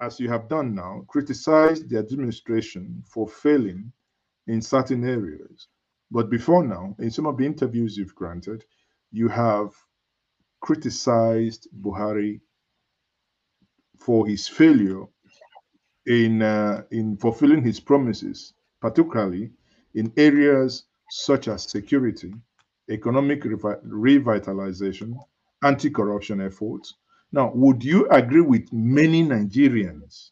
as you have done now, criticized the administration for failing in certain areas. But before now, in some of the interviews you've granted, you have criticized Buhari for his failure in fulfilling his promises, particularly in areas such as security, economic revitalization, anti-corruption efforts. Now, would you agree with many Nigerians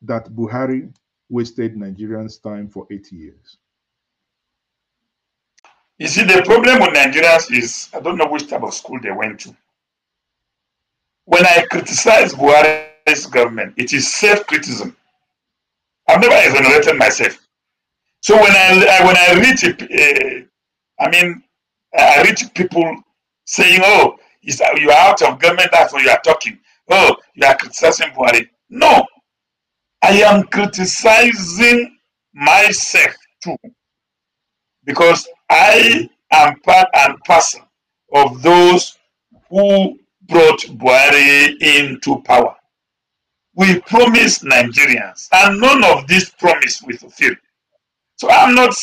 that Buhari wasted Nigerians' time for 8 years? You see, the problem with Nigerians is, I don't know which type of school they went to. When I criticize Buhari's government, it is self-criticism. I've never exonerated myself. So when I reach people saying, "Oh, you are out of government, that's what you are talking. Oh, you are criticizing Buhari." No, I am criticizing myself too, because I am part and parcel of those who brought Buhari into power. We promised Nigerians, and none of this promise we fulfilled. So I'm not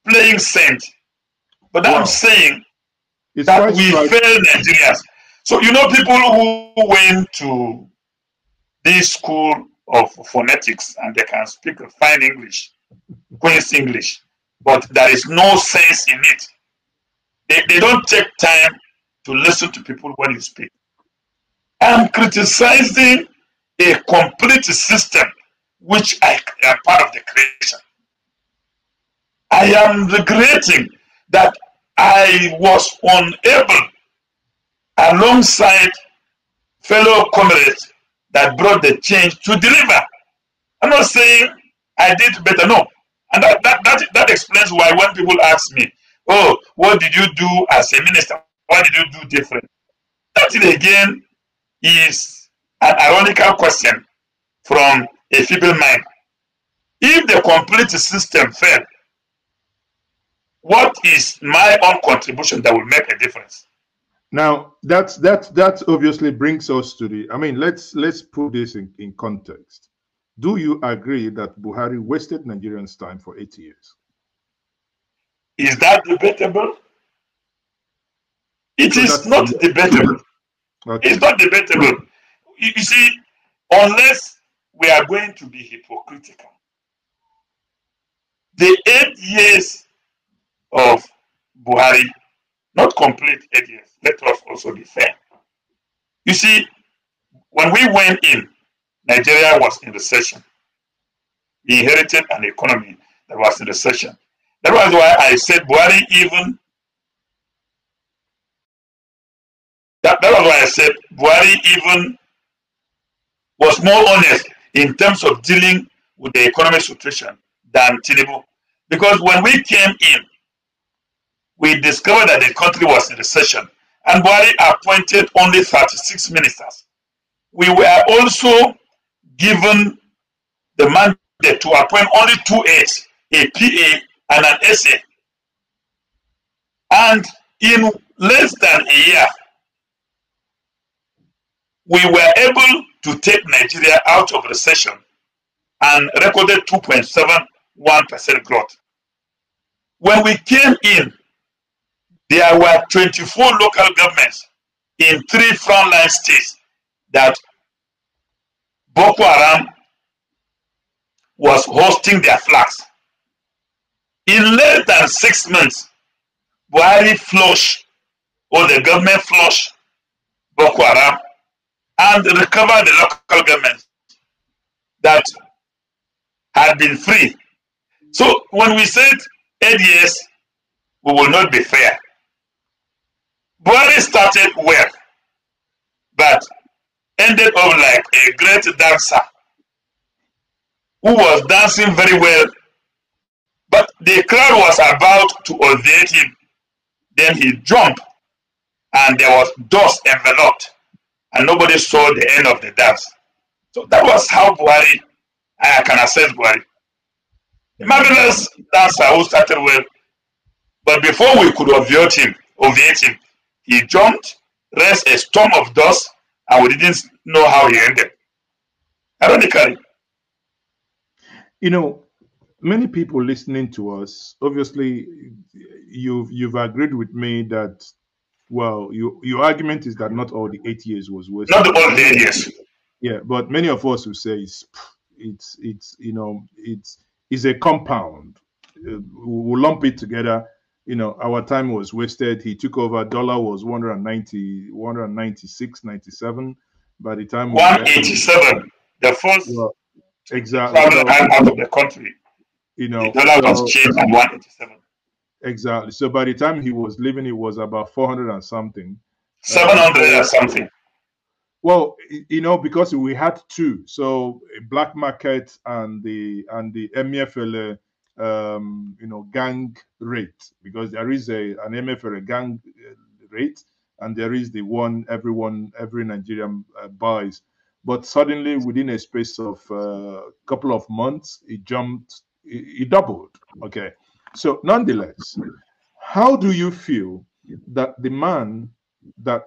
playing saint, but I'm saying that we failed Nigerians. So, you know, people who went to this school of phonetics and they can speak fine English, Queen's English, but there is no sense in it. They don't take time to listen to people when you speak. I'm criticizing a complete system which I am part of the creation. I am regretting that I was unable, alongside fellow comrades that brought the change, to deliver. I'm not saying I did better, no. And that explains why when people ask me, "Oh, what did you do as a minister? What did you do different?" That again is an ironical question from a feeble mind. If the complete system failed, what is my own contribution that will make a difference? Now, that obviously brings us to the, I mean, let's put this in context. Do you agree that Buhari wasted Nigerians' time for 8 years? Is that debatable? It is not debatable. Okay. It's not debatable. You see, unless we are going to be hypocritical, the 8 years of Buhari, not complete 8 years, let us also be fair. You see, when we went in, Nigeria was in recession. We inherited an economy that was in recession. That was why I said Buhari even, that was why I said Buhari even was more honest in terms of dealing with the economic situation than Tinubu. Because when we came in, we discovered that the country was in recession, and Buhari appointed only 36 ministers. We were also given the mandate to appoint only 2 aides, a PA and an SA. And in less than a year, we were able to take Nigeria out of recession and recorded 2.71% growth. When we came in, there were 24 local governments in 3 frontline states that Boko Haram was hosting their flags. In less than 6 months, Buhari flushed, or the government flushed Boko Haram and recovered the local governments that had been free. So when we said 8 years, we will not be fair. Buhari started well, but ended up like a great dancer who was dancing very well, but the crowd was about to ovate him. Then he jumped, and there was dust enveloped, and nobody saw the end of the dance. So that was how Buhari, I can assess Buhari. A marvelous dancer who started well, but before we could ovate him, he jumped, raised a storm of dust, and we didn't know how he ended. Ironically. You know, many people listening to us, obviously, you've agreed with me that, well, your argument is that not all the 8 years was Not wasted, the but old days, yes. yeah, but many of us will say it's it's a compound. We'll lump it together. Our time was wasted. He took over. Dollar was 190, 196, 97. By the time we left, 187. The first well, exactly. traveling So out of the country. The dollar was so changed at 187. exactly. So by the time he was leaving, it was about 400 and something. 700 or So something. well, because we had two, so a black market and the MFL, gang rate, because there is an MFL gang rate, and there is the one every Nigerian buys. But suddenly, within a space of a couple of months, it doubled. Okay, so nonetheless, how do you feel that the man that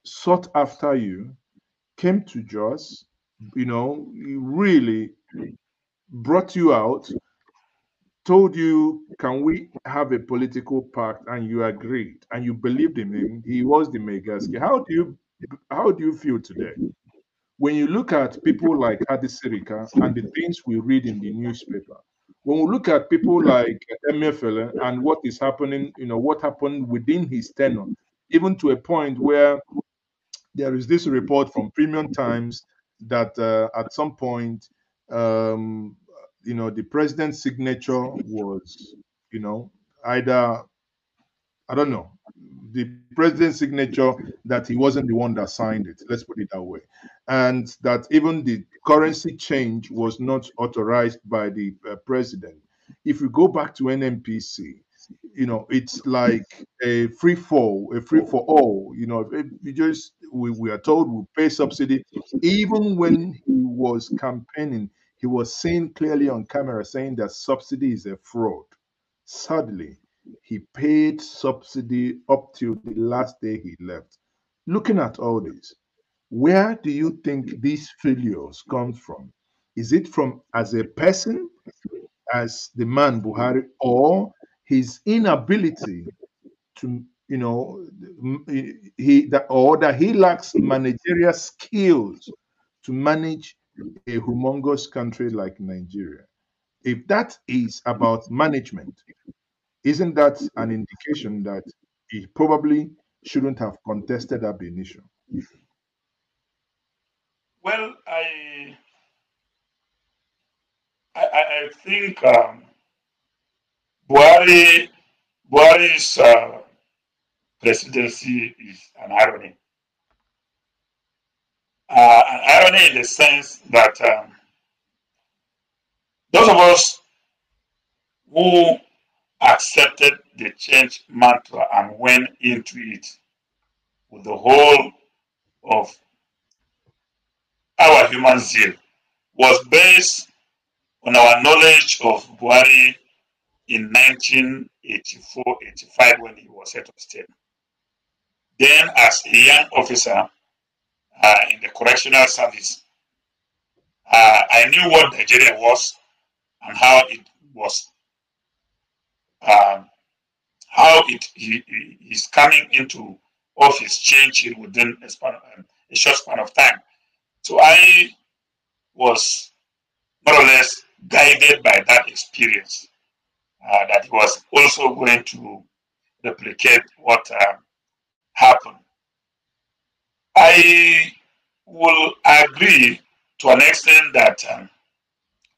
sought after you came to Jos, he really brought you out, told you, can we have a political pact? And you agreed and you believed in him. He was the Megaski. How do you feel today? When you look at people like Adi Sirika and the things we read in the newspaper, when we look at people like Emefiele and what is happening, what happened within his tenure, even to a point where there is this report from Premium Times that at some point, the president's signature was, either, I don't know, the president's signature, that he wasn't the one that signed it. Let's put it that way. And that even the currency change was not authorized by the president. If we go back to NMPC, it's like a free fall, a free for all. We are told we pay subsidy. Even when he was campaigning, he was saying clearly on camera, saying that subsidy is a fraud. Sadly, he paid subsidy up till the last day he left. Looking at all this, where do you think these failures come from? Is it from as a person, as the man Buhari, or his inability to, that he lacks managerial skills to manage a humongous country like Nigeria? If that is about management, isn't that an indication that he probably shouldn't have contested that initial? Well, I think Buhari, Buhari's presidency is an irony. An irony in the sense that those of us who accepted the change mantra and went into it with the whole of our human zeal was based on our knowledge of Buhari in 1984-85 when he was head of state. Then, as a young officer in the correctional service, I knew what Nigeria was and how it was, his coming into office changed it within a short span of time. So I was more or less guided by that experience that he was also going to replicate what happened. I will agree to an extent that,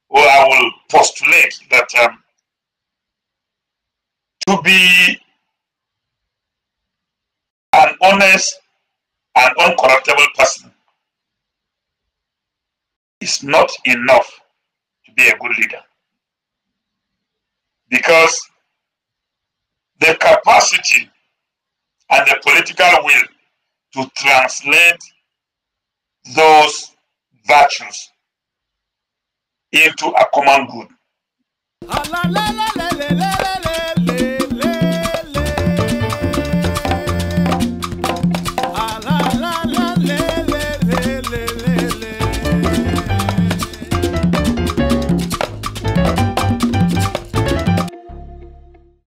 or I will postulate that to be an honest and uncorruptible person is not enough to be a good leader. Because the capacity and the political will to translate those virtues into a common good